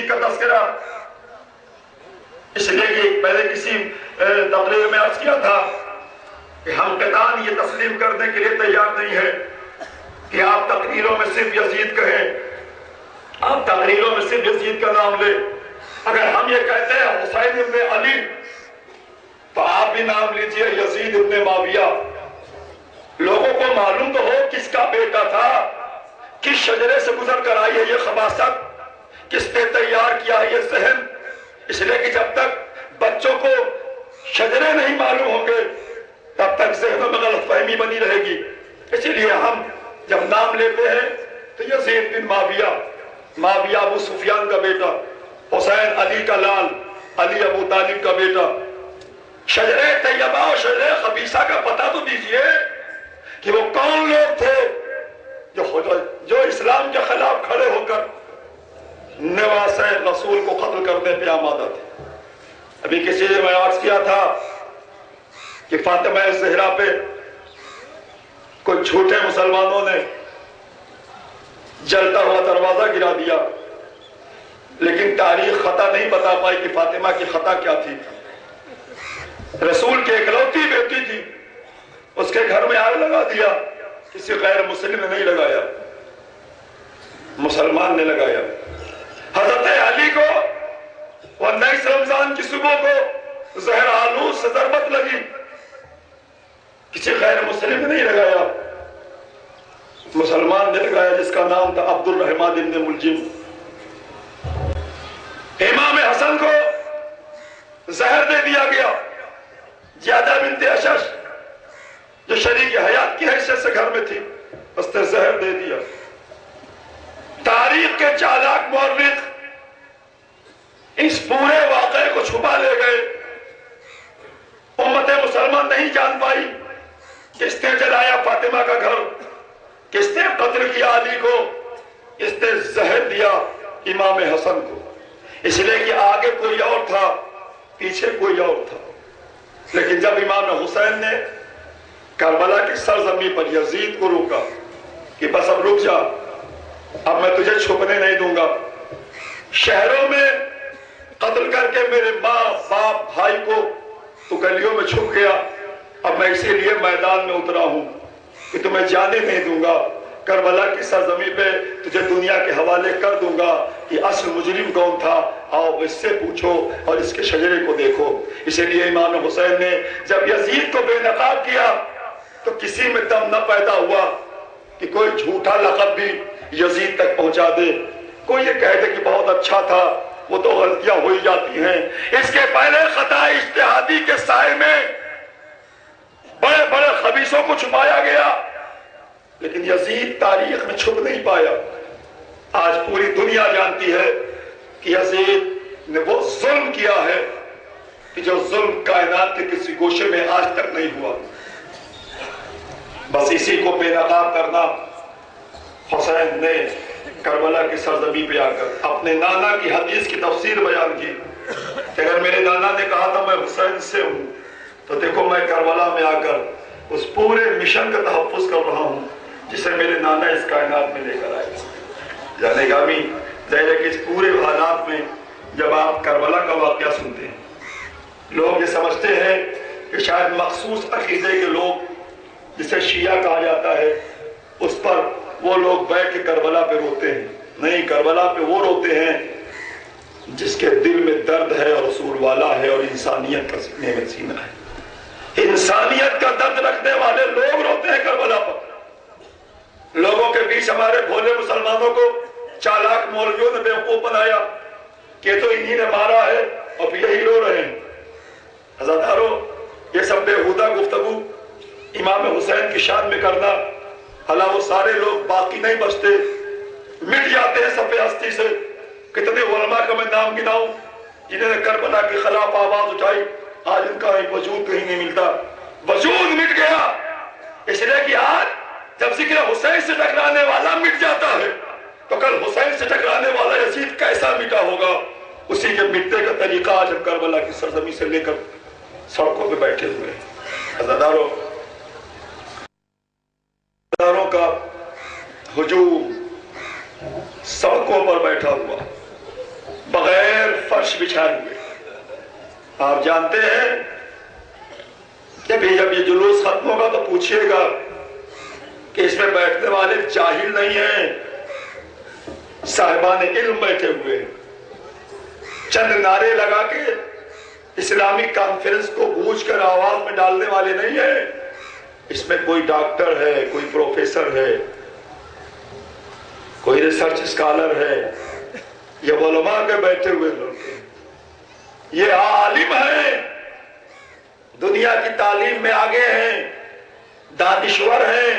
یزید کا تذکرہ، اس لیے کہ پہلے کسی تقریر میں عرض کیا تھا کہ ہم قطعاً یہ تسلیم کرنے کے لیے تیار نہیں ہے کہ آپ تقریروں میں صرف یزید کہیں، آپ تقریروں میں صرف یزید کا نام لیں۔ اگر ہم یہ کہتے ہیں حسین ابن علی تو آپ بھی نام لیجئے یزید ابن معاویہ، لوگوں کو معلوم تو ہو کس کا بیٹا تھا، کس شجرے سے گزر کر آئی ہے یہ خباثت، کس نے تیار کیا ہے یہ ذہن۔ اس لیے کہ جب تک بچوں کو شجرے نہیں معلوم ہوں گے تب تک ذہنوں میں غلط فہمی بنی رہے گی۔ اسی لیے ہم جب نام لیتے ہیں تو یزید بن معاویہ، معاویہ ابو سفیان کا بیٹا، حسین علی کا لال، علی ابو طالب کا بیٹا۔ شجرہ طیبہ اور شجرہ خبیثہ کا پتہ تو دیجئے کہ وہ کون لوگ تھے جو اسلام کے خلاف کھڑے ہو کر نواسہ رسول کو قتل کرنے پہ آمادہ تھے۔ ابھی کسی نے میں عرض کیا تھا کہ فاطمہ زہرا پہ کوئی جھوٹے مسلمانوں نے جلتا ہوا دروازہ گرا دیا، لیکن تاریخ خطا نہیں بتا پائی کہ فاطمہ کی خطا کیا تھی۔ رسول کی اکلوتی بیٹی تھی، اس کے گھر میں آگ لگا دیا، کسی غیر مسلم نے نہیں لگایا، مسلمان نے لگایا۔ حضرت علی کو 19 رمضان کی صبح کو زہر آلود سے ضربت لگی، کسی غیر مسلم نے نہیں لگایا، مسلمان نے لگایا جس کا نام تھا عبد الرحمن بن ملجم۔ امام حسن کو زہر دے دیا گیا، زیادہ بنت اشش جو شریک حیات کی حیثیت سے گھر میں تھی، اس نے زہر دے دیا۔ تاریخ کے چالاک مورخ اس پورے واقعے کو چھپا لے گئے، امت مسلمان نہیں جان پائی کس نے جلایا فاطمہ کا گھر، کس نے قتل کیا علی کو، کس نے زہر دیا امام حسن کو۔ اس لیے کہ آگے کوئی اور تھا، پیچھے کوئی اور تھا۔ لیکن جب امام حسین نے کربلا کی سرزمین پر یزید کو روکا کہ بس اب رک جا، اب میں تجھے چھپنے نہیں دوں گا، شہروں میں قتل کر کے میرے ماں باپ بھائی کو تو گلیوں میں چھپ گیا، اب میں اسی لیے میدان میں اترا ہوں کہ تمہیں جانے نہیں دوں گا، کربلا کی سرزمین پہ تجھے دنیا کے حوالے کر دوں گا کہ اصل مجرم کون تھا، آؤ اس سے پوچھو اور اس کے شجرے کو دیکھو۔ اسی لیے امام حسین نے جب یزید کو بے نقاب کیا تو کسی میں دم نہ پیدا ہوا کہ کوئی جھوٹا لقب بھی یزید تک پہنچا دے، کوئی یہ کہہ دے کہ بہت اچھا تھا، وہ تو غلطیاں ہو ہی جاتی ہیں۔ اس کے پہلے خطا اجتہادی کے سائے میں بڑے بڑے خبیثوں کو چھپایا گیا، لیکن یزید تاریخ میں چھپ نہیں پایا۔ آج پوری دنیا جانتی ہے کہ یزید نے وہ ظلم کیا ہے کہ جو ظلم کائنات کے کسی گوشے میں آج تک نہیں ہوا۔ بس اسی کو بے نقاب کرنا حسین نے کربلا کی سرزمین پہ آ کر اپنے نانا کی حدیث کی تفسیر بیان کی کہ اگر میرے نانا نے کہا تھا میں حسین سے ہوں تو دیکھو میں کربلا میں آ کر اس پورے مشن کا تحفظ کر رہا ہوں جسے میرے نانا اس کائنات میں لے کر آئے۔ جانے گامی ظاہر ہے کہ اس پورے حالات میں جب آپ کربلا کا واقعہ سنتے ہیں، لوگ یہ سمجھتے ہیں کہ شاید مخصوص عقیدے کے لوگ جسے شیعہ کہا جاتا ہے اس پر وہ لوگ بیٹھ کے کربلا پہ روتے ہیں۔ نہیں، کربلا پہ وہ روتے ہیں جس کے دل میں درد ہے اور رسول والا ہے اور انسانیت کا سینے میں سینہ ہے۔ انسانیت کا درد رکھنے والے لوگ روتے ہیں کربلا پر۔ لوگوں کے بیچ ہمارے بھولے مسلمانوں کو چالاک مولویوں نے بیوقوف بنایا کہ تو انہی نے مارا ہے اور پھر یہی رو رہے ہیں۔ عزادارو، یہ سب بےہودہ گفتگو امام حسین کی شان میں کرنا، حالانکہ وہ سارے لوگ باقی نہیں بچتے، مٹ جاتے ہیں صفحے ہستی سے۔ کتنے علماء کا میں نام گناؤں جنہوں نے کربلا کے خلاف آواز اٹھائی، آج ان کا وجود کہیں نہیں ملتا، وجود مٹ گیا۔ اس لیے کہ آج جب ذکر حسین سے ٹکرانے والا مٹ جاتا ہے تو کل حسین سے ٹکرانے والا یزید کیسا مٹا ہوگا، اسی کے مٹنے کا طریقہ آج ہم کربلا کی سرزمین سے لے کر سڑکوں پہ بیٹھے ہوئے ہیں۔ عزاداروں کا ہجوم سڑکوں پر بیٹھا ہوا، بغیر فرش بچھائے ہوئے. آپ جانتے ہیں کہ بھی جب یہ جلوس ختم ہوگا تو پوچھئے گا کہ اس میں بیٹھنے والے جاہل نہیں ہیں، صاحبان علم بیٹھے ہوئے، چند نعرے لگا کے اسلامی کانفرنس کو گونج کر آواز میں ڈالنے والے نہیں ہیں. اس میں کوئی ڈاکٹر ہے، کوئی پروفیسر ہے، کوئی ریسرچ اسکالر ہے، یہ علماء کے بیٹھے ہوئے لوگ ہیں، یہ عالم ہیں، دنیا کی تعلیم میں آگے ہیں، دانشور ہیں.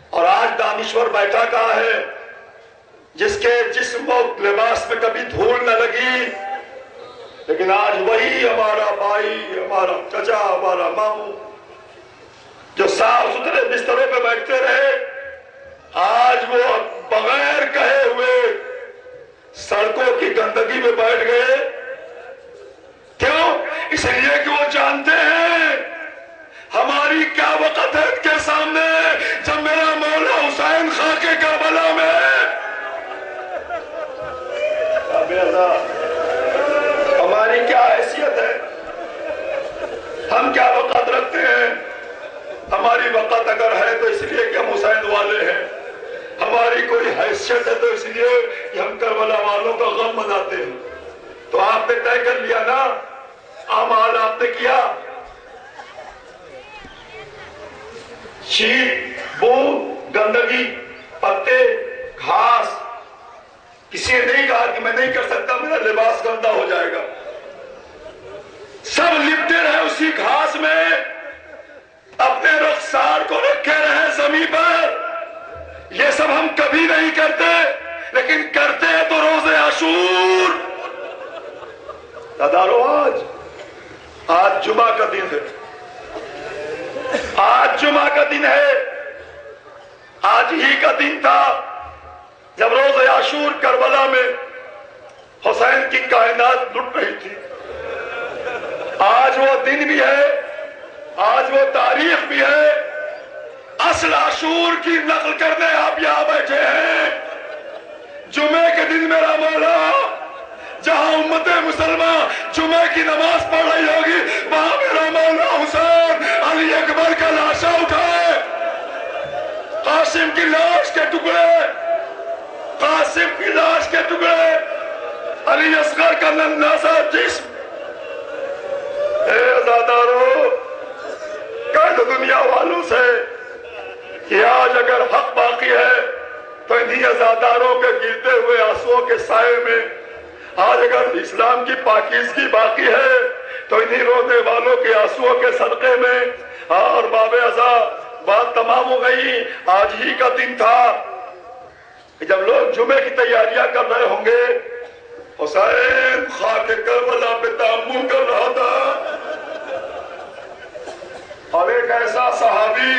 اور آج دانشور بیٹھا کہاں ہے جس کے جسم و لباس میں کبھی دھول نہ لگی، لیکن آج وہی ہمارا بھائی، ہمارا چچا، ہمارا ماموں جو صاف ستھرے بستروں پہ بیٹھتے رہے، آج وہ بغیر کہے ہوئے سڑکوں کی گندگی میں بیٹھ گئے. کیوں؟ اس لیے کہ وہ جانتے ہیں ہماری کیا وقت ہے ان کے سامنے جب میرا مولا حسین خاک کربلا میں ہماری کیا حیثیت ہے، ہم کیا وقت رکھتے ہیں. ہماری وقت اگر ہے تو اس لیے کہ ہم حسین والے ہیں، ہماری کوئی حیثیت ہے تو اس لیے کہ ہم کربلا والوں کا غم مناتے ہیں. تو آپ نے طے کر لیا نا، اعمال آپ نے کیا. شیٹ، بوند، گندگی، پتے، گھاس، کسی نے نہیں کہا کہ میں نہیں کر سکتا، میرا لباس گندا ہو جائے گا. سب لپٹے رہے اسی گھاس میں، اپنے رخسار کو رکھے رہے زمین پر. یہ سب ہم کبھی نہیں کرتے، لیکن کرتے ہیں تو روز عاشور. دادارو، آج جمعہ کا دن ہے، آج جمعہ کا دن ہے. آج ہی کا دن تھا جب روز عاشور کربلا میں حسین کی کائنات لٹ رہی تھی. آج وہ دن بھی ہے، آج وہ تاریخ بھی ہے. اصل عاشور کی نقل کرنے آپ یہاں بیٹھے ہیں. جمعے کے دن میرا مولا جہاں امت مسلمہ جمعے کی نماز پڑھ رہی ہوگی، وہاں میرا مولا حسین علی اکبر کا لاشا اٹھائے، قاسم کی لاش کے ٹکڑے، قاسم کی لاش کے ٹکڑے، علی اصغر کا ننھا سا جسم. اے عزادارو، کہہ دو دنیا والوں سے کہ آج اگر حق باقی ہے تو انہی عزاداروں کے گرتے ہوئے آنسوؤں کے سائے میں، آج اگر اسلام کی پاکیزگی باقی ہے تو انہی رونے والوں کے آنسوؤں کے صدقے میں. اور باب ازا بات تمام ہو گئی. آج ہی کا دن تھا کہ جب لوگ جمعے کی تیاریاں کر رہے ہوں گے، حسین خاک کربلا پہ تیمم کر رہا تھا، اور ایک ایسا صحابی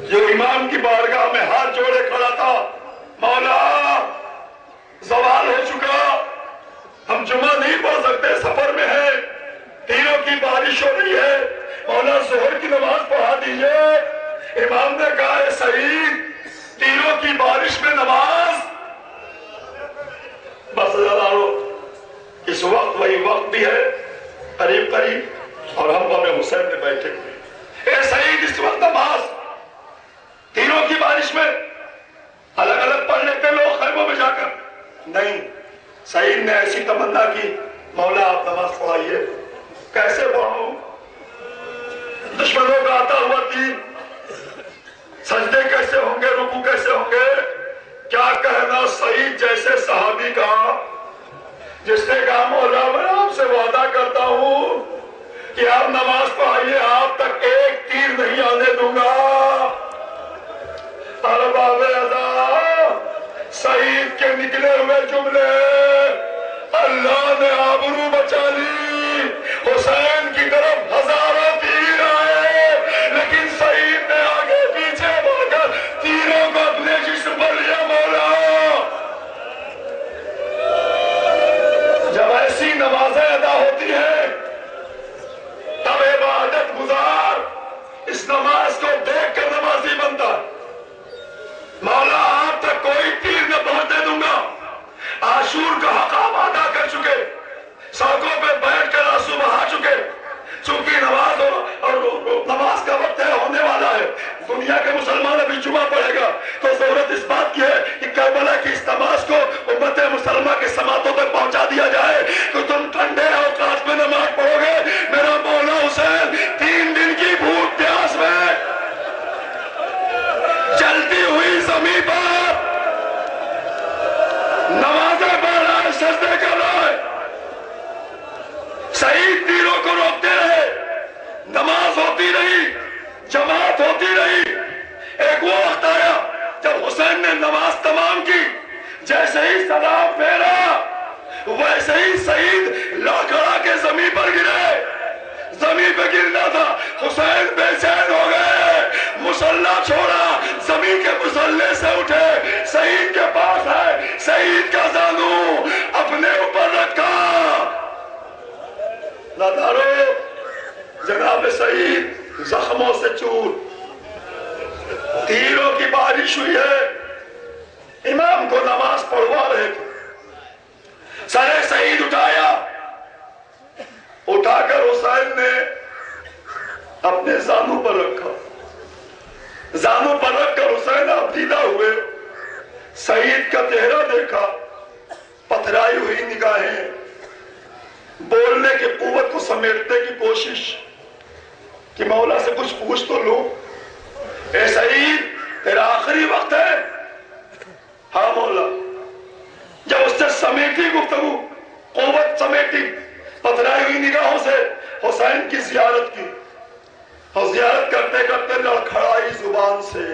جو امام کی بارگاہ میں ہاتھ جوڑے کھڑا تھا، مولا زوال ہو چکا، ہم جمعہ نہیں پڑھ سکتے، سفر میں ہے، تیروں کی بارش ہو رہی ہے، مولا ظہر کی نماز پڑھا دیجئے. امام نے کہا، اے سعید، تیروں کی بارش میں نماز. بس ادارو، اس وقت وہی وقت بھی ہے قریب قریب، اور ہم غم حسین میں بیٹھے ہوئے. اے سعید، اس وقت نماز تیروں کی بارش میں الگ الگ پڑھ لیتے لوگ خیموں میں جا کر. نہیں، سعید نے ایسی تمنا کی، مولا آپ نماز پڑھائیے. کیسے پڑھوں؟ دشمنوں کا آتا ہوا تیر، سجدے کیسے ہوں گے، رکوع کیسے ہوں گے؟ کیا کہنا سعید جیسے صحابی کا جس نے کہا، مولا میں آپ سے وعدہ کرتا ہوں کہ آپ نماز پڑھائیے، آپ تک ایک تیر نہیں آنے دوں گا. باب ازا سعید کے نکلے ہوئے جملے، اللہ نے آبرو بچا لی. حسین کی طرف ہزاروں تیر آئے، لیکن سعید نے آگے پیچھے بڑھ کر تیروں کو اپنے جسم پر لیا. مولا، جب ایسی نمازیں ادا ہوتی ہیں تب عبادت گزار اس نماز کو دیکھ کر نمازی بنتا. مولا، آپ تک کوئی تیر نہ پہنچنے دوں گا. عاشور کا حق آپ ادا کر چکے نماز تمام کی، جیسے ہی سلام پھیرا ویسے ہی سعید لڑکھڑا کے زمین پر گرے، زمین پہ گرنا تھا، حسین بے چین ہو گئے، مصلح چھوڑا، زمین کے مصلح سے اٹھے، سعید کے پاس ہے، سعید کا زانو اپنے اوپر رکھا، نادارو جناب سعید زخموں سے چور، تیروں کی بارش ہوئی ہے، امام کو نماز پڑھوا رہے تھے، سر سعید اٹھایا، اٹھا کر حسین نے اپنے زانو پر رکھا، زانو پر رکھ کر حسین افدیدہ ہوئے، سعید کا چہرہ دیکھا، پتھرائی ہوئی نگاہیں، بولنے کی قوت کو سمیٹنے کی کوشش کہ مولا سے کچھ پوچھ تو لوں، اے سعید تیرا آخری وقت ہے، ہاں مولا، جب اس سے سمیٹی گفتگو، قوت سمیٹی، پتھرائی ہوئی نگاہوں سے حسین کی زیارت کی، اور زیارت کرتے کرتے لڑکھڑائی زبان سے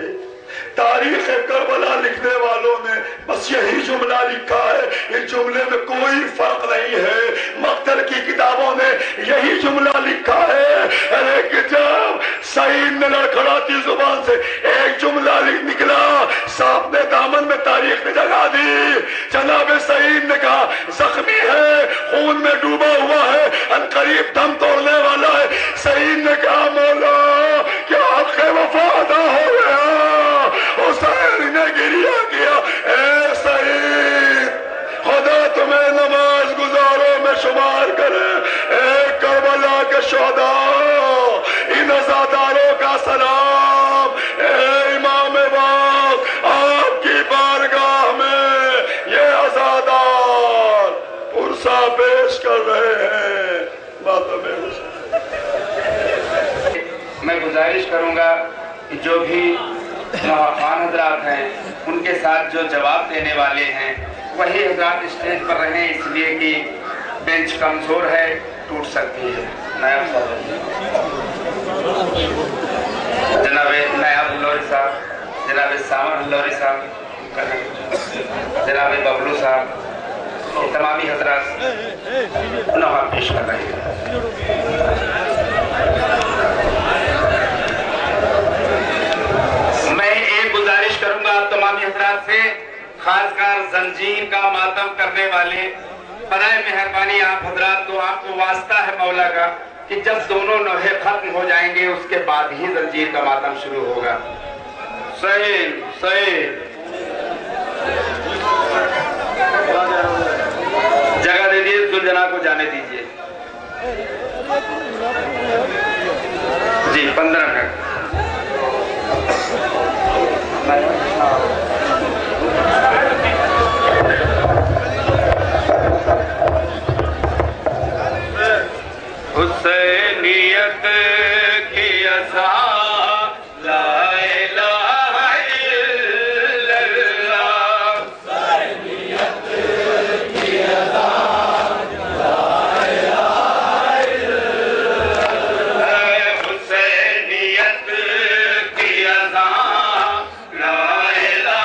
تاریخ کربلا لکھنے والوں نے بس یہی جملہ لکھا ہے، اس جملے میں کوئی فرق نہیں ہے، مقتل کی کتابوں نے یہی جملہ لکھا ہے کہ جب سعید نے لڑکھڑاتی زبان سے ایک جملہ نکلا، سانپ نے دامن میں تاریخ نے جگہ دی، جناب سعید نے کہا زخمی ہے، خون میں ڈوبا ہوا ہے، عنقریب دم توڑنے والا ہے، سعید نے کہا مولا کیا حق وفا ادا ہو گیا، حسین نے گریہ کیا، اے سعید خدا تمہیں نماز گزاروں میں شمار کرے، اے کربلا کے شہداء، ان عزاداروں کا سلام، اے امام وقت آپ کی بارگاہ میں یہ عزادار پرسا پیش کر رہے ہیں، ماتم حسین۔ میں گزارش کروں گا کہ جو بھی خان حضرات ہیں ان کے ساتھ جو جواب دینے والے ہیں وہی حضرات اسٹیج پر رہیں، اس لیے کہ بینچ کمزور ہے، ٹوٹ سکتی ہے۔ نائب صاحب، جناب نائب ہلوری صاحب، جناب سامر ہلوری صاحب، جناب ببلو صاحب، یہ تمامی حضرات نوحہ پیش کر رہے ہیں۔ گزارش کروں گا آپ تمامی حضرات سے، خاص کر زنجیر کا ماتم کرنے والے، برائے مہربانی آپ حضرات کو، آپ کو واسطہ ہے مولا کا کہ جب دونوں نوحے ختم ہو جائیں گے اس کے بعد ہی زنجیر کا ماتم شروع ہوگا۔ سعید سعید جگہ دے دیئے، ذوالجناح کو جانے دیجئے جی، 15 منٹ۔ حسینیت کی عزا لا الہ الا اللہ، حسینیت کی عزا لا الہ الا اللہ، حسینیت کی عزا لا الہ